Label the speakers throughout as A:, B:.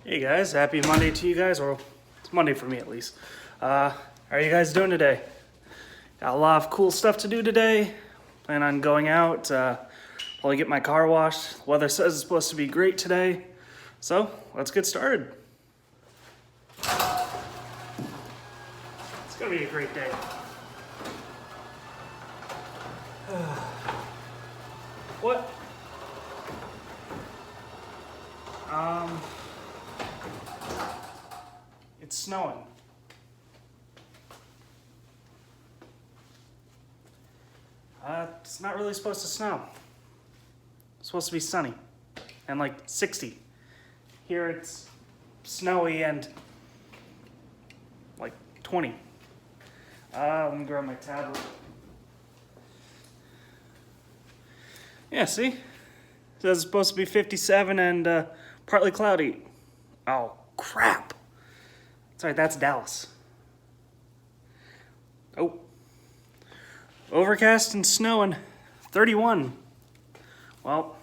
A: Hey guys, happy Monday to you guys, or it's Monday for me at least. How are you guys doing today? Got a lot of cool stuff to do today. Plan on going out, probably get my car washed. The weather says it's supposed to be great today, so let's get started. It's gonna be a great day. What? It's snowing. It's not really supposed to snow. It's supposed to be sunny and like 60. Here it's snowy and like 20. Let me grab my tablet. Yeah, see? It says it's supposed to be 57 and partly cloudy. Oh, crap. Sorry, that's Dallas. Oh. Overcast and snowing. 31. Well,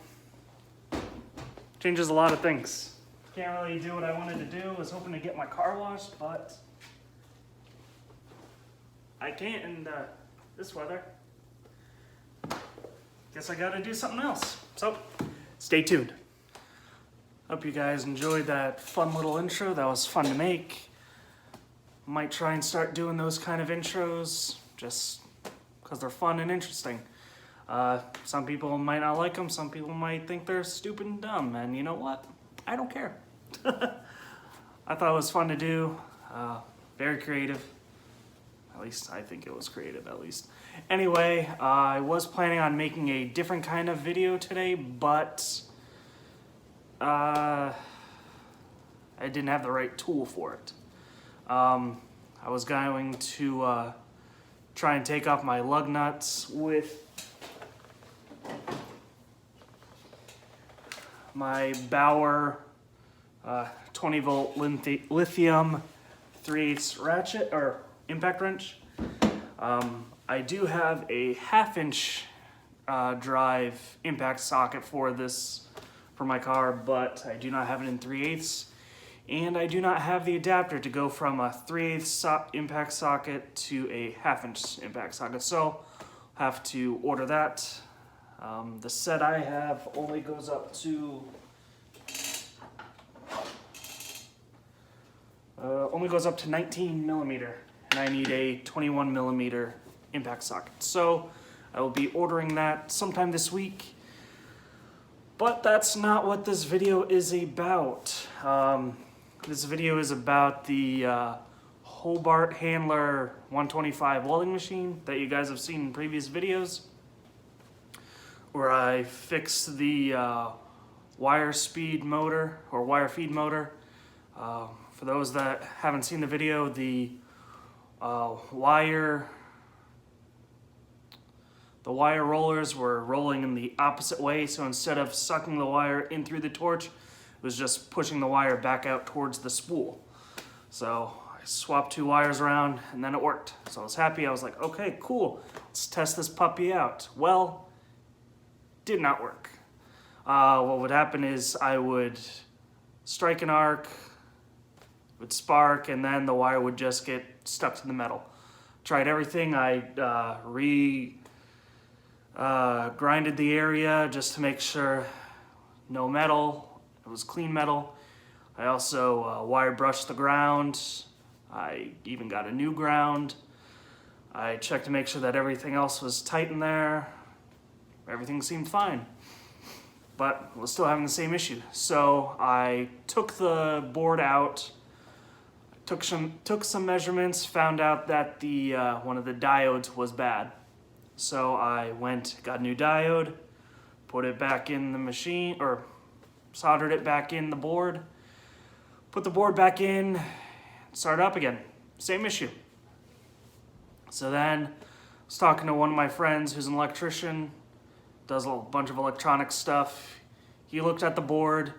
A: changes a lot of things. Can't really do what I wanted to do. Was hoping to get my car washed, but I can't in this weather. Guess I gotta do something else. So, stay tuned. Hope you guys enjoyed that fun little intro. That was fun to make. Might try and start doing those kind of intros just because they're fun and interesting. Some people might not like them. Some people might think they're stupid and dumb. And you know what? I don't care. I thought it was fun to do. Very creative. At least I think it was creative, at least. Anyway, I was planning on making a different kind of video today, but I didn't have the right tool for it. I was going to try and take off my lug nuts with my Bauer 20 volt lithium 3/8 ratchet or impact wrench. I do have a 1/2 inch drive impact socket for my car, but I do not have it in 3/8. And I do not have the adapter to go from a 3/8 impact socket to a 1/2 inch impact socket. So I'll have to order that. The set I have only goes up to 19 millimeter, and I need a 21 millimeter impact socket. So I will be ordering that sometime this week. But that's not what this video is about. This video is about the Hobart Handler 125 welding machine that you guys have seen in previous videos, where I fixed the wire speed motor or wire feed motor. For those that haven't seen the video, the wire rollers were rolling in the opposite way, so instead of sucking the wire in through the torch, it was just pushing the wire back out towards the spool. So I swapped 2 wires around and then it worked. So I was happy. I was like, okay, cool. Let's test this puppy out. Well, did not work. What would happen is I would strike an arc, it would spark, and then the wire would just get stuck to the metal. Tried everything. I grinded the area just to make sure no metal. It was clean metal. I also wire brushed the ground. I even got a new ground. I checked to make sure that everything else was tight in there. Everything seemed fine, but was still having the same issue. So I took the board out, took some measurements, found out that the one of the diodes was bad. So I got a new diode, put it back in the machine, or soldered it back in the board, put the board back in, start up again. Same issue. So then I was talking to one of my friends who's an electrician, does a bunch of electronic stuff. He looked at the board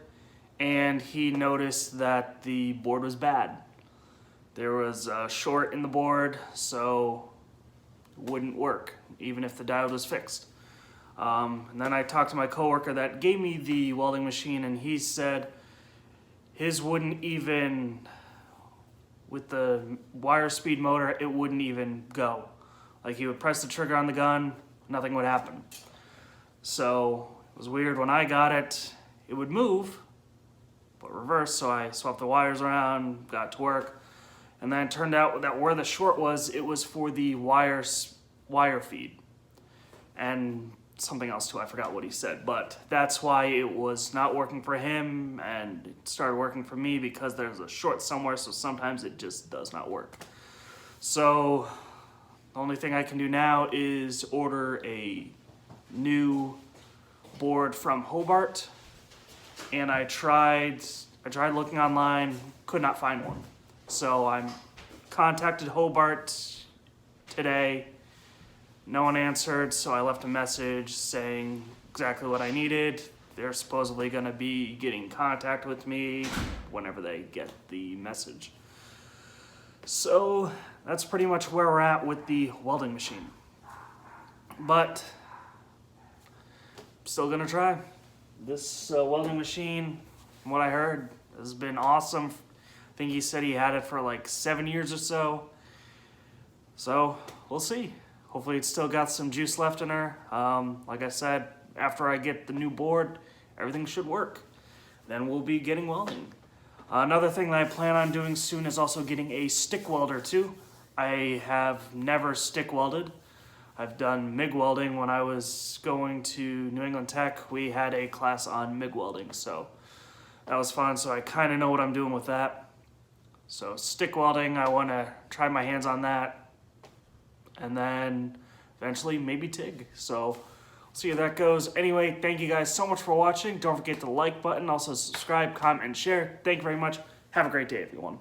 A: and he noticed that the board was bad. There was a short in the board, so it wouldn't work, even if the diode was fixed. And then I talked to my coworker that gave me the welding machine, and he said his wouldn't even, with the wire speed motor, it wouldn't even go. Like he would press the trigger on the gun, nothing would happen. So it was weird. When I got it, it would move, but reverse. So I swapped the wires around, got to work, and then it turned out that where the short was, it was for the wire feed, and something else too. I forgot what he said, but that's why it was not working for him, and it started working for me because there's a short somewhere. So sometimes it just does not work. So the only thing I can do now is order a new board from Hobart, and I tried looking online, could not find one. So I contacted Hobart today. No one answered, so I left a message saying exactly what I needed. They're supposedly going to be getting in contact with me whenever they get the message. So that's pretty much where we're at with the welding machine. But still gonna try. This welding machine, from what I heard, has been awesome. I think he said he had it for like 7 years or so. So we'll see. Hopefully it's still got some juice left in her. Like I said, after I get the new board, everything should work. Then we'll be getting welding. Another thing that I plan on doing soon is also getting a stick welder too. I have never stick welded. I've done MIG welding. When I was going to New England Tech, we had a class on MIG welding, so that was fun. So I kind of know what I'm doing with that. So stick welding, I want to try my hands on that, and then eventually maybe TIG. So we'll see how that goes. Anyway, thank you guys so much for watching. Don't forget the like button, also subscribe, comment, and share. Thank you very much. Have a great day, everyone.